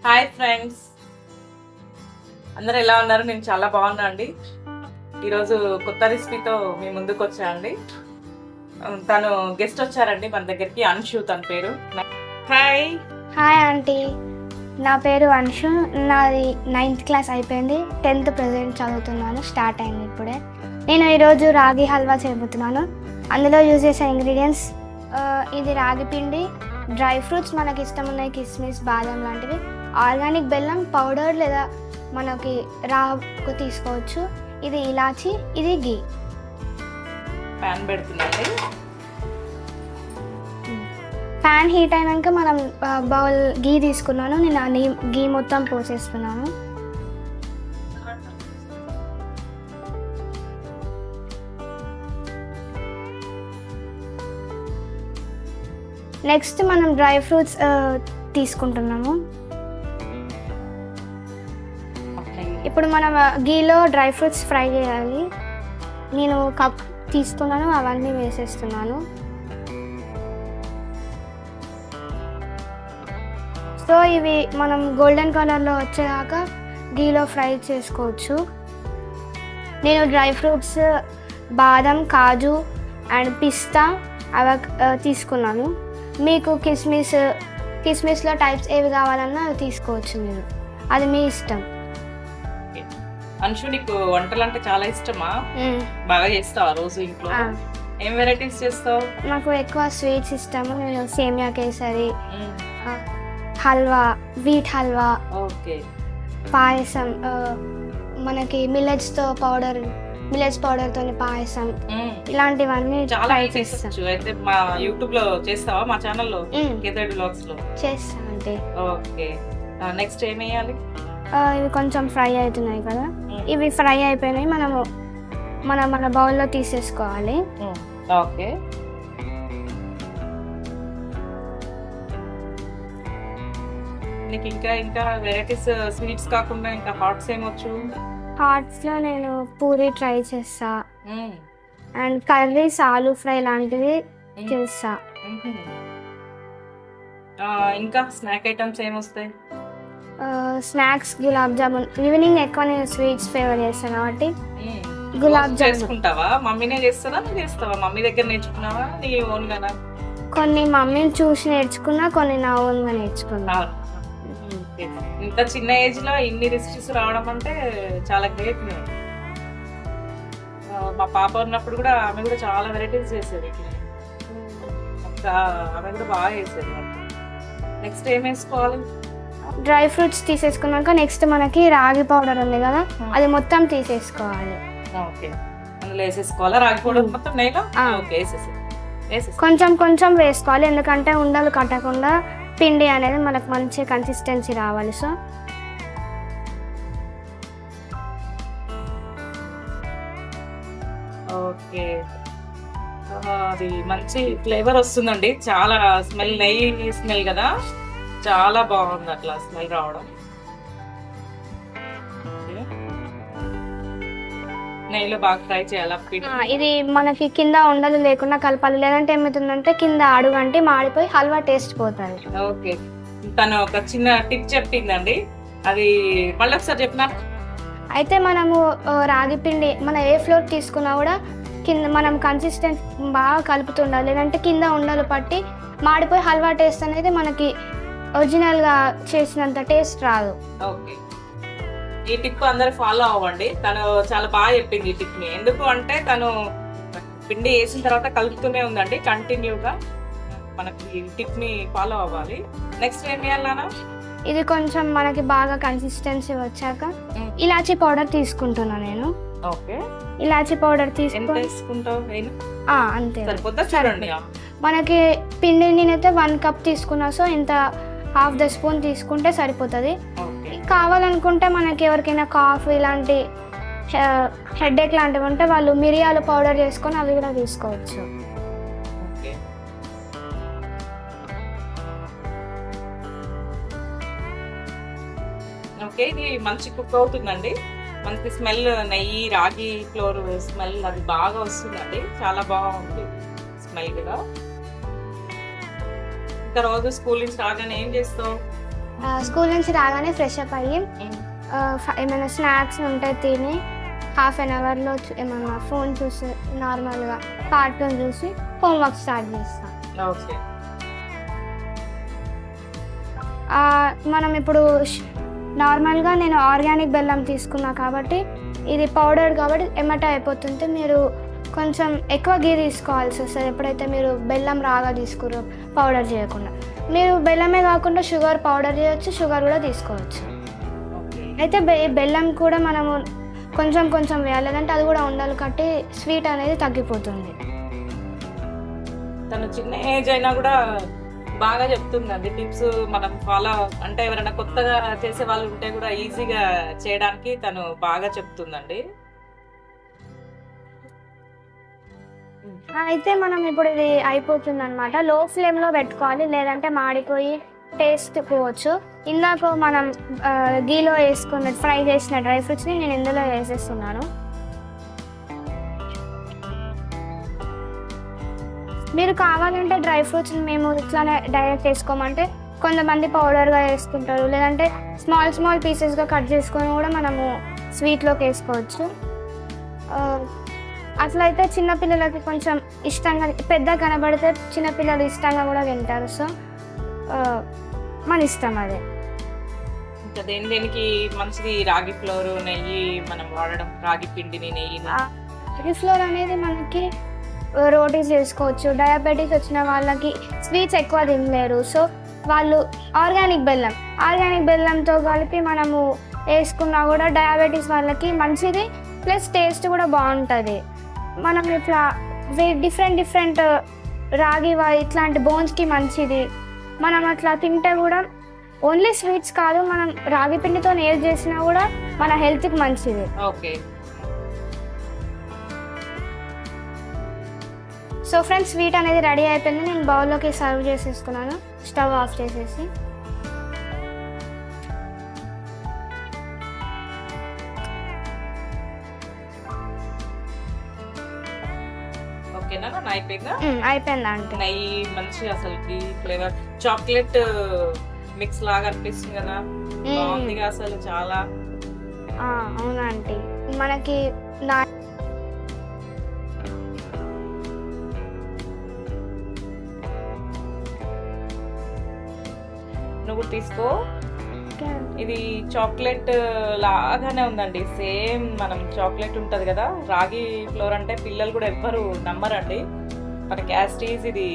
Hi friends, అందరూ ఎలా ఉన్నారు? నేను చాలా బాగున్నా అండి. ఈరోజు కొత్త రెసిపీతో మీ ముందుకు వచ్చా అండి. తను గెస్ట్ వచ్చారండి మన దగ్గరికి, అంశు తన పేరు. హాయ్. హాయ్ ఆంటీ, నా పేరు అంశు. నాది 9th క్లాస్ అయిపోయింది. 10th ప్రజెంట్ చదువుతున్నాను, స్టార్ట్ అయింది ఇప్పుడే. నేను ఈరోజు రాగి హల్వా చేయబోతున్నాను. అందులో యూజ్ చేసే ఇంగ్రీడియంట్స్ ఇది రాగి పిండి, డ్రై ఫ్రూట్స్ మనకి ఇష్టం ఉన్నాయి, కిస్మిస్, బాదం లాంటివి, ఆర్గానిక్ బెల్లం పౌడర్ లేదా మనకి రాకు తీసుకోవచ్చు, ఇది ఇలాచి, ఇది గీ. ప్యాన్ పెడుతుందండి. ప్యాన్ హీట్ అయినాక మనం బౌల్ గీ తీసుకున్నాను. నేను ఆ గీ మొత్తం పోసేస్తున్నాను. నెక్స్ట్ మనం డ్రై ఫ్రూట్స్ తీసుకుంటున్నాము. ఇప్పుడు మనం గీలో డ్రై ఫ్రూట్స్ ఫ్రై చేయాలి. నేను కప్ తీసుకున్నాను, అవన్నీ వేసేస్తున్నాను. సో ఇవి మనం గోల్డెన్ కలర్లో వచ్చేదాకా గీలో ఫ్రై చేసుకోవచ్చు. నేను డ్రై ఫ్రూట్స్ బాదం, కాజు అండ్ పిస్తా అవి తీసుకున్నాను. మీకు కిస్మిస్లో టైప్స్ ఏవి కావాలన్నా అవి తీసుకోవచ్చు, మీరు అది మీ ఇష్టం. అంశు, నీకు వంటలు అంటే చాలా ఇష్టమా? బాగా చేస్తావా రోజు ఇంట్లో? ఏం వెరైటీస్ చేస్తావు? నాకు ఎక్కువ స్వీట్స్ ఇష్టము. నేను సేమియా కేసరి, హల్వా, వీట్ హల్వా, ఓకే, పాయసం, మనకి మిల్లెట్స్ పౌడర్తో పాయసం, ఇలాంటివన్నీ చాలా చేస్తాను. అయితే మా యూట్యూబ్ లో చేస్తావా? మా ఛానల్లో కేతడి వ్లాగ్స్ లో చేస్తా అంటే. ఓకే, నెక్స్ట్ ఏం వేయాలి? ఇవి కొంచెం ఫ్రై అవుతున్నాయి కదా, ఇవి ఫ్రై అయిపోయినాయి. మన బౌల్లో తీసేసుకోవాలి. ఓకే, నీకు ఇంకా వెరైటీస్ స్వీట్స్ కాకుండా ఇంకా హాట్స్ ఏమొచ్చు? హాట్స్లో నేను పూరి ట్రై చేస్తా అండ్ కర్రీస్, ఆలూ ఫ్రై లాంటివి చేస్తా. ఇంకా స్నాక్ ఐటమ్స్ ఏమొస్తాయి? స్నాక్స్ గులాబ్ జామున్. ఈవినింగ్ ఎక్కువ నేను స్వీట్స్ ఫేవర్ చేస్తాను కాబట్టి గులాబ్ జామున్ చేసుకుంటావా? మమ్మీనే చేస్తారా, నువ్వు చేస్తావా? మమ్మీ దగ్గర నేర్చుకున్నావా నీ ఓన్ గానా? కొన్ని మమ్మీని చూసి నేర్చుకున్నా, కొన్ని నా ఓన్గా నేర్చుకున్నా. ఇంత చిన్న ఏజ్ లో ఇన్ని రెసిపీస్ రావడం అంటే చాలా గ్రేట్. మా పాప ఉన్నప్పుడు కూడా ఆమె కూడా చాలా వెరైటీస్ చేసేది. ఆమె కూడా బాగా చేసేది. నెక్స్ట్ ఏం వేసుకోవాలి? డ్రై ఫ్రూట్స్ తీసేసుకున్నాక నెక్స్ట్ మనకి రాగి పౌడర్ ఉంది కదా, అది మొత్తం తీసేసుకోవాలి. ఓకే, అందులో వేసేసుకోవాలా రాగి పౌడర్ మొత్తం? నెయ్యిలో కొంచెం కొంచెం వేసుకోవాలి, ఎందుకంటే ఉండలు కట్టకుండా పిండి అనేది మనకు మంచి కన్సిస్టెన్సీ రావాలి. సో ఓకే, అది మంచి ఫ్లేవర్ వస్తుందండి. చాలా స్మెల్, నెయ్యి స్మెల్ కదా, చాలా బాగుంది అట్లా స్మెల్ రావడం. నెయ్యిలో బాగా ఫ్రై చేయాలి. ఇది మనకి కింద ఉండలు లేకుండా కలపాలి, లేదంటే ఏమవుతుందంటే కింద అడుగంటి మాడిపోయి హల్వా టేస్ట్ పోతుంది. ఓకే, తను ఒక చిన్న టిప్ చెప్పిందండి, అది మళ్ళీ ఒకసారి చెప్పిన. అయితే మనము రాగి పిండి మన ఏ ఫ్లోర్ తీసుకున్నా కూడా కింద మనం కన్సిస్టెంట్ బాగా కలుపుతుండాలి, లేదంటే కింద ఉండలు పట్టి మాడిపోయి హల్వా టేస్ట్ అనేది మనకి ఒరిజినల్గా చేసినంత టేస్ట్ రాదు. ఓకే, ఈ టిప్ అందరు ఫాలో అవ్వండి. తను చాలా బాగా చెప్పింది ఈ టిప్ ని. ఎందుకు అంటే తను పిండి వేసిన తర్వాత కలుపుతూనే ఉందండి కంటిన్యూగా. మనకి ఈ టిప్ ని ఫాలో అవ్వాలి. నెక్స్ట్ ఏం చేయాలన్నా? ఇది కొంచెం మనకి బాగా కన్సిస్టెన్సీ వచ్చాక ఇలాచీ పౌడర్ తీసుకుంటున్నా నేను. ఓకే, ఇలాచీ పౌడర్ తీసుకుంటావు? అంతే, చూడండి. మనకి పిండి నేనైతే 1 కప్ తీసుకున్నా, సో ఇంత ½ ద స్పూన్ తీసుకుంటే సరిపోతుంది. కావాలనుకుంటే మనకి ఎవరికైనా కాఫ్ ఇలాంటి హెడేక్ లాంటివి ఉంటే వాళ్ళు మిరియాల పౌడర్ చేసుకొని అవి కూడా తీసుకోవచ్చు. ఓకే, ఇది మంచి కుక్ అవుతుందండి. మనకి స్మెల్, నెయ్యి, రాగి ఫ్లోర్ స్మెల్ అది బాగా వస్తుందండి. చాలా బాగుంది స్మెల్ కూడా. ఇంకా రోజు స్కూల్ నుంచి రాగానే ఏం చేస్తావు? స్కూల్ నుంచి రాగానే ఫ్రెష్ అప్ అయ్యి ఏమైనా స్నాక్స్ ఉంటే తిని హాఫ్ అన్ అవర్లో ఏమన్నా ఫోన్ చూసి నార్మల్గా కార్టూన్ చూసి హోంవర్క్ స్టార్ట్ చేస్తాం. ఓకే. మనం ఇప్పుడు నార్మల్గా నేను ఆర్గానిక్ బెల్లం తీసుకున్నా కాబట్టి ఇది పౌడర్ కాబట్టి ఎమ్మట అయిపోతుంది. మీరు కొంచెం ఎక్కువ గీ తీసుకోవాల్సి వస్తుంది ఎప్పుడైతే మీరు బెల్లం రాగా తీసుకురో పౌడర్ చేయకుండా. మీరు బెల్లమే కాకుండా షుగర్ పౌడర్ చేయొచ్చు, షుగర్ కూడా తీసుకోవచ్చు. అయితే బెల్లం కూడా మనము కొంచెం కొంచెం వేయాలి, లేదంటే అది కూడా ఉండాలి కాబట్టి స్వీట్ అనేది తగ్గిపోతుంది. తను చిన్న ఏజ్ అయినా కూడా బాగా చెప్తుందండి టిప్స్. మనం ఫాలో అంటే ఎవరైనా కొత్తగా చేసే వాళ్ళు ఉంటే కూడా ఈజీగా చేయడానికి తను బాగా చెప్తుందండి. అయితే మనం ఇప్పుడు ఇది అయిపోతుంది అనమాట. లో ఫ్లేమ్లో పెట్టుకోవాలి, లేదంటే మాడిపోయి టేస్ట్ పోవచ్చు. ఇందాక మనం గీలో వేసుకున్న ఫ్రై చేసిన డ్రై ఫ్రూట్స్ని నేను ఇందులో వేసేస్తున్నాను. మీరు కావాలంటే డ్రై ఫ్రూట్స్ని మేము ఇట్లానే డైరెక్ట్ వేసుకోమంటే కొంతమంది పౌడర్గా వేసుకుంటారు, లేదంటే స్మాల్ స్మాల్ పీసెస్గా కట్ చేసుకొని కూడా మనము స్వీట్లోకి వేసుకోవచ్చు. అట్లయితే చిన్నపిల్లలకి కొంచెం ఇష్టంగా, పెద్ద కనబడితే చిన్నపిల్లలు ఇష్టంగా కూడా తింటారు. సో మన ఇష్టం అదే. ఇంకా దేనికి మంచిది రాగి ఫ్లోర్, నెయ్యి మనం వాడడం, రాగి పిండిని నెయ్యిని. రాగి ఫ్లోర్ అనేది మనకి రోటీస్ చేసుకోవచ్చు. డయాబెటీస్ వచ్చిన వాళ్ళకి స్వీట్స్ ఎక్కువ తినలేరు, సో వాళ్ళు ఆర్గానిక్ బెల్లంతో కలిపి మనము వేసుకున్నా కూడా డయాబెటీస్ వాళ్ళకి మంచిది, ప్లస్ టేస్ట్ కూడా బాగుంటుంది. మనం ఇట్లా డిఫరెంట్ రాగి ఇట్లాంటి బోన్స్కి మంచిది. మనం అట్లా తింటే కూడా ఓన్లీ స్వీట్స్ కాదు, మనం రాగి పిండితో ఏది చేసినా కూడా మన హెల్త్కి మంచిది. ఓకే. సో ఫ్రెండ్స్, స్వీట్ అనేది రెడీ అయిపోయింది. నేను బౌల్లోకి సర్వ్ చేసేసుకున్నాను, స్టవ్ ఆఫ్ చేసేసి. ఓకేనా, అయిపోయిందా? అయిపోయిందా అంటే నెయ్యి మంచి అసలుకి ఫ్లేవర్ చాక్లెట్ మిక్స్ లాగా అనిపిస్తుంది కదా, బాగుందిగా అసలు చాలా. అవునా ఆంటీ, మనకి నువ్వు తీసుకో. ఇది చాక్లెట్ లాగానే ఉందండి, సేమ్ మనం చాక్లెట్ ఉంటది కదా, రాగి ఫ్లోర్ అంటే పిల్లలు కూడా ఎవ్వరు నమ్మరండి. మనకి యాస్టీస్ ఇది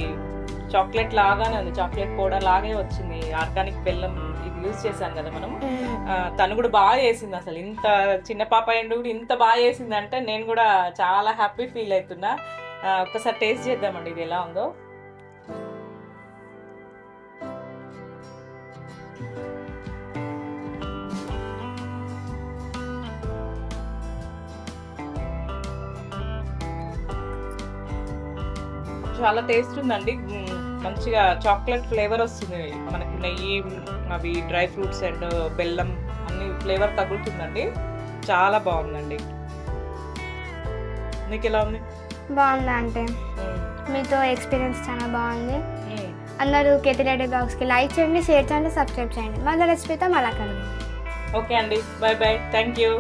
చాక్లెట్ లాగానే ఉంది, చాక్లెట్ పౌడర్ లాగే వచ్చింది. ఆర్గానిక్ బెల్లం ఇది యూజ్ చేశాను కదా మనం. తను కూడా బాగా చేసింది అసలు, ఇంత చిన్న పాప అయ్యిండు కూడా ఇంత బాగా చేసింది అంటే నేను కూడా చాలా హ్యాపీ ఫీల్ అవుతున్నా. ఒక్కసారి టేస్ట్ చేద్దామండి ఇది ఎలా ఉందో. చాలా టేస్ట్ ఉందండి, మంచిగా చాక్లెట్ ఫ్లేవర్ వస్తుంది. మనకి నెయ్యి, అవి డ్రై ఫ్రూట్స్ అండ్ బెల్లం అన్ని ఫ్లేవర్ తగులుతుందండి. చాలా బాగుందండి. నీకు ఎలా ఉంది? బాగుందా అంటే మీతో ఎక్స్పీరియన్స్ చాలా బాగుంది. అందరూ కేతిరెడ్డి బ్లాగ్స్కి లైక్ చేయండి, షేర్ చేయండి, సబ్స్క్రైబ్ చేయండి. మళ్ళీ రెసిపీతో మళ్ళీ కలుగుతాం. ఓకే అండి, బాయ్ బాయ్, థ్యాంక్ యూ.